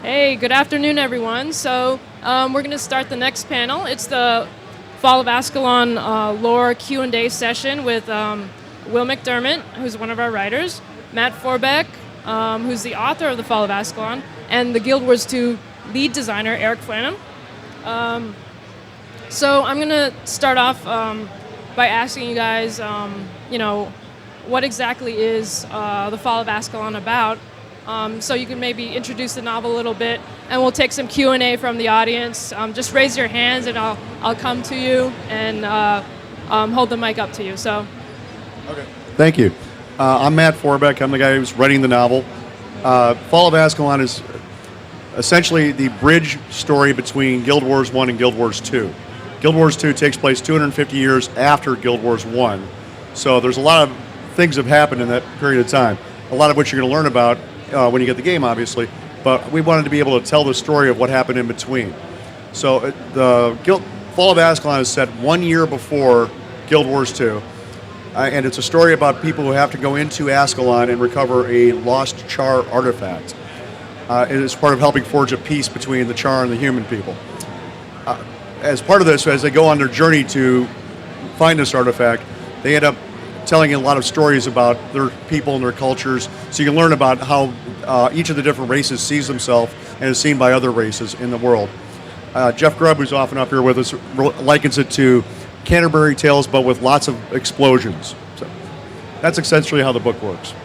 Hey, good afternoon, everyone. So we're going to start the next panel. It's the Fall of Ascalon lore Q&A session with Will McDermott, who's one of our writers, Matt Forbeck, who's the author of the Fall of Ascalon, and the Guild Wars 2 lead designer, Eric Flanham. So I'm going to start off by asking you guys, what exactly is the Fall of Ascalon about? So you can maybe introduce the novel a little bit, and we'll take some Q&A from the audience. Just raise your hands, and I'll come to you and hold the mic up to you. So, okay. Thank you. I'm Matt Forbeck. I'm the guy who's writing the novel. Fall of Ascalon is essentially the bridge story between Guild Wars 1 and Guild Wars 2. Guild Wars 2 takes place 250 years after Guild Wars 1. So there's a lot of things have happened in that period of time, a lot of which you're going to learn about when you get the game, obviously, but we wanted to be able to tell the story of what happened in between. So the Fall of Ascalon is set 1 year before Guild Wars 2, and it's a story about people who have to go into Ascalon and recover a lost Char artifact. It is part of helping forge a peace between the Char and the human people. As part of this, as they go on their journey to find this artifact, they end up telling a lot of stories about their people and their cultures, so you can learn about how each of the different races sees themselves and is seen by other races in the world. Jeff Grubb, who's often up here with us, likens it to Canterbury Tales, but with lots of explosions. So that's essentially how the book works.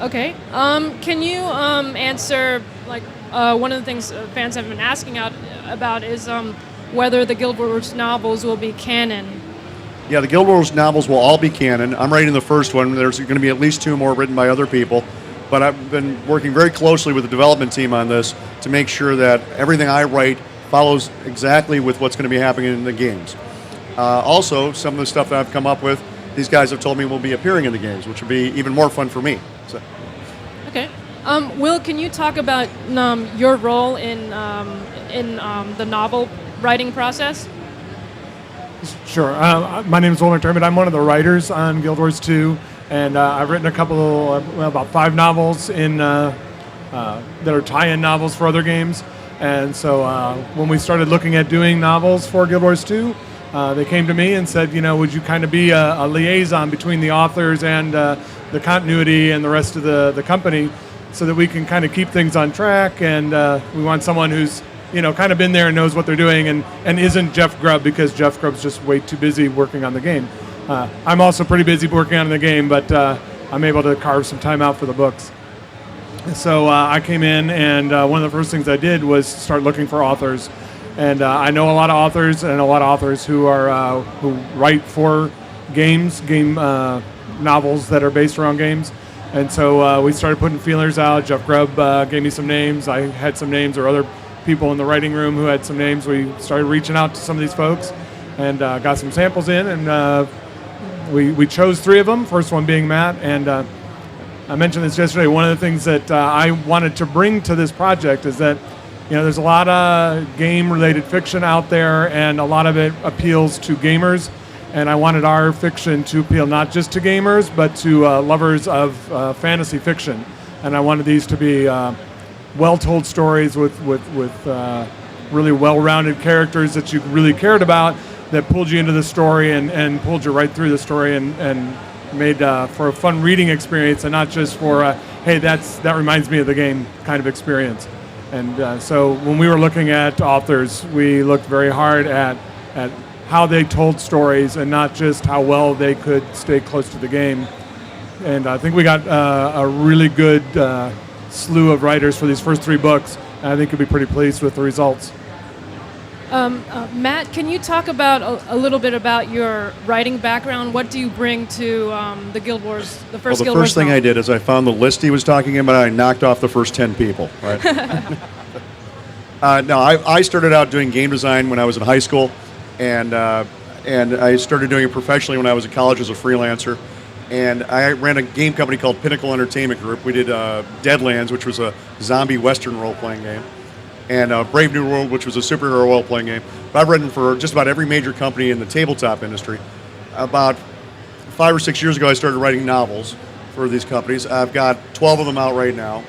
okay. Can you answer, one of the things fans have been asking about is whether the Guild Wars novels will be canon? Yeah, the Guild Wars novels will all be canon. I'm writing the first one. There's going to be at least 2 more written by other people. But I've been working very closely with the development team on this to make sure that everything I write follows exactly with what's going to be happening in the games. Also, some of the stuff that I've come up with, these guys have told me will be appearing in the games, which will be even more fun for me. So. Okay. Will, can you talk about your role in the novel writing process? Sure. My name is Will McDermott. I'm one of the writers on Guild Wars 2, and I've written about 5 novels that are tie-in novels for other games. And so when we started looking at doing novels for Guild Wars 2, they came to me and said, would you kind of be a liaison between the authors and the continuity and the rest of the company, so that we can kind of keep things on track, and we want someone who's kind of been there and knows what they're doing, and isn't Jeff Grubb, because Jeff Grubb's just way too busy working on the game. I'm also pretty busy working on the game, but I'm able to carve some time out for the books. So I came in, and one of the first things I did was start looking for authors. And I know a lot of authors, and a lot of authors who write for game novels that are based around games. And so we started putting feelers out. Jeff Grubb gave me some names. I had some names, or other people in the writing room who had some names. We started reaching out to some of these folks and got some samples in, and we chose 3 of them, first one being Matt. And I mentioned this yesterday. One of the things that I wanted to bring to this project is that there's a lot of game-related fiction out there, and a lot of it appeals to gamers, and I wanted our fiction to appeal not just to gamers, but to lovers of fantasy fiction. And I wanted these to be well-told stories with really well-rounded characters that you really cared about, that pulled you into the story and pulled you right through the story, and made for a fun reading experience, and not just for hey, that reminds me of the game kind of experience. And so when we were looking at authors, we looked very hard at how they told stories, and not just how well they could stay close to the game. And I think we got a really good slew of writers for these first 3 books, and I think you'll be pretty pleased with the results. Matt, can you talk about a little bit about your writing background? What do you bring to the Guild Wars, the first Guild Wars? The first thing I did is I found the list he was talking about, and I knocked off the first 10 people. Right? No, I started out doing game design when I was in high school, and I started doing it professionally when I was in college as a freelancer. And I ran a game company called Pinnacle Entertainment Group. We did Deadlands, which was a zombie Western role-playing game, and Brave New World, which was a superhero role-playing game. But I've written for just about every major company in the tabletop industry. About 5 or 6 years ago, I started writing novels for these companies. I've got 12 of them out right now.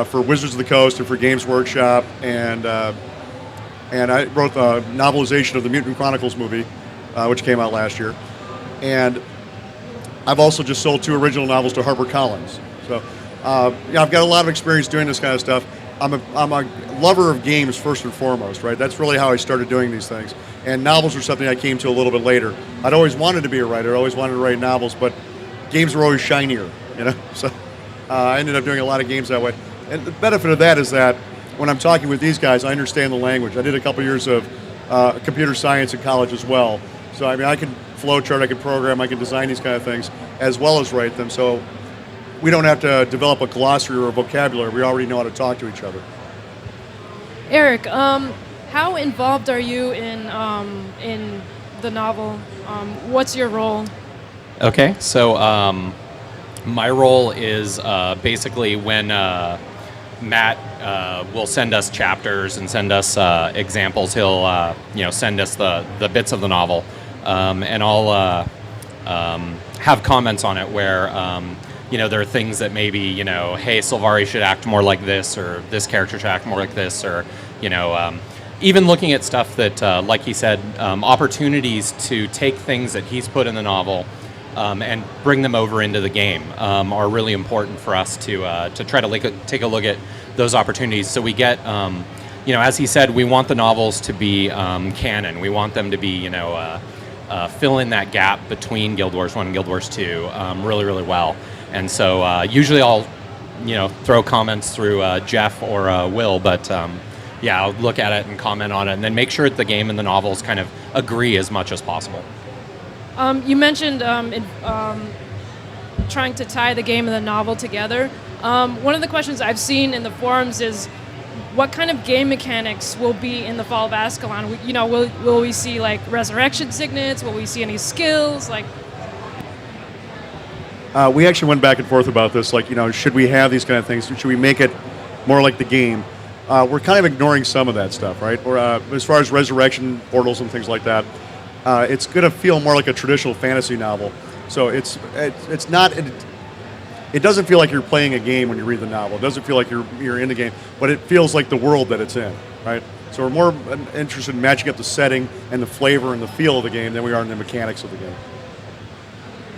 for Wizards of the Coast and for Games Workshop, and I wrote the novelization of the Mutant Chronicles movie, which came out last year. And I've also just sold 2 original novels to HarperCollins. So I've got a lot of experience doing this kind of stuff. I'm a lover of games first and foremost, right? That's really how I started doing these things. And novels are something I came to a little bit later. I'd always wanted to be a writer. I always wanted to write novels, but games were always shinier, you know? So I ended up doing a lot of games that way. And the benefit of that is that when I'm talking with these guys, I understand the language. I did a couple years of computer science in college as well. So I mean, I can flowchart, I can program, I can design these kind of things as well as write them. So we don't have to develop a glossary or a vocabulary. We already know how to talk to each other. Eric, how involved are you in the novel? What's your role? Okay, so my role is basically when Matt will send us chapters and send us examples. He'll send us the bits of the novel, and I'll have comments on it where there are things that maybe hey, Sylvari should act more like this, or this character should act more like this, or even looking at stuff that, like he said, opportunities to take things that he's put in the novel and bring them over into the game are really important for us to try to take a look at those opportunities. So we get, as he said, we want the novels to be canon. We want them to be, fill in that gap between Guild Wars 1 and Guild Wars 2 really, really well. And so usually I'll, throw comments through Jeff or Will, but I'll look at it and comment on it, and then make sure that the game and the novels kind of agree as much as possible. You mentioned trying to tie the game and the novel together. One of the questions I've seen in the forums is, what kind of game mechanics will be in the Fall of Ascalon? Will we see like resurrection signets? Will we see any skills? We actually went back and forth about this. Should we have these kind of things? Should we make it more like the game? We're kind of ignoring some of that stuff, right? Or as far as resurrection portals and things like that, it's going to feel more like a traditional fantasy novel. So it's not. It doesn't feel like you're playing a game when you read the novel. It doesn't feel like you're in the game, but it feels like the world that it's in, right? So we're more interested in matching up the setting and the flavor and the feel of the game than we are in the mechanics of the game.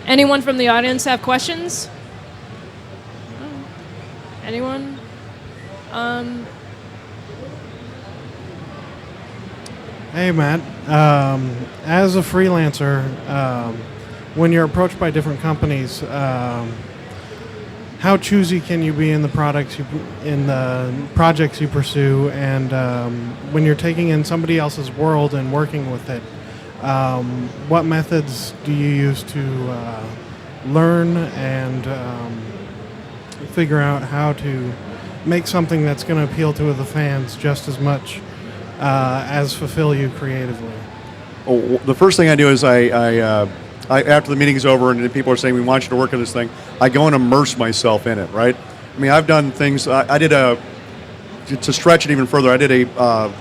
Anyone from the audience have questions? Anyone? Hey, Matt. As a freelancer, when you're approached by different companies, how choosy can you be in the projects you pursue, and when you're taking in somebody else's world and working with it, what methods do you use to learn and figure out how to make something that's going to appeal to the fans just as much as fulfill you creatively? Oh, the first thing I do is I after the meeting is over and people are saying we want you to work on this thing, I go and immerse myself in it, right? I mean, I've done things. I did to stretch it even further, I did a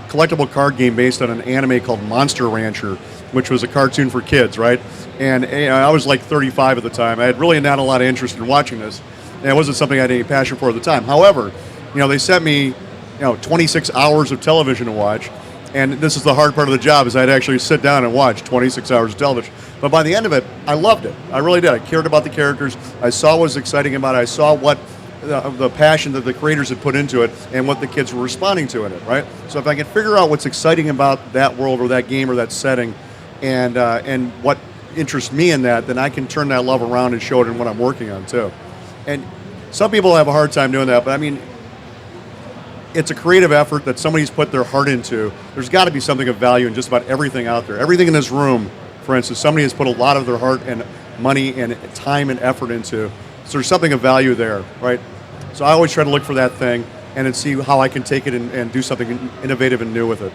collectible card game based on an anime called Monster Rancher, which was a cartoon for kids, right? And I was like 35 at the time. I had really not a lot of interest in watching this, and it wasn't something I had any passion for at the time. However, they sent me 26 hours of television to watch, and this is the hard part of the job, is I'd actually sit down and watch 26 hours of television. But by the end of it, I loved it. I really did. I cared about the characters. I saw what was exciting about it. I saw what the passion that the creators had put into it and what the kids were responding to in it, right? So if I can figure out what's exciting about that world or that game or that setting and what interests me in that, then I can turn that love around and show it in what I'm working on too. And some people have a hard time doing that, but I mean, it's a creative effort that somebody's put their heart into. There's got to be something of value in just about everything out there. Everything in this room, for instance, somebody has put a lot of their heart and money and time and effort into. So there's something of value there, right? So I always try to look for that thing and then see how I can take it and do something innovative and new with it.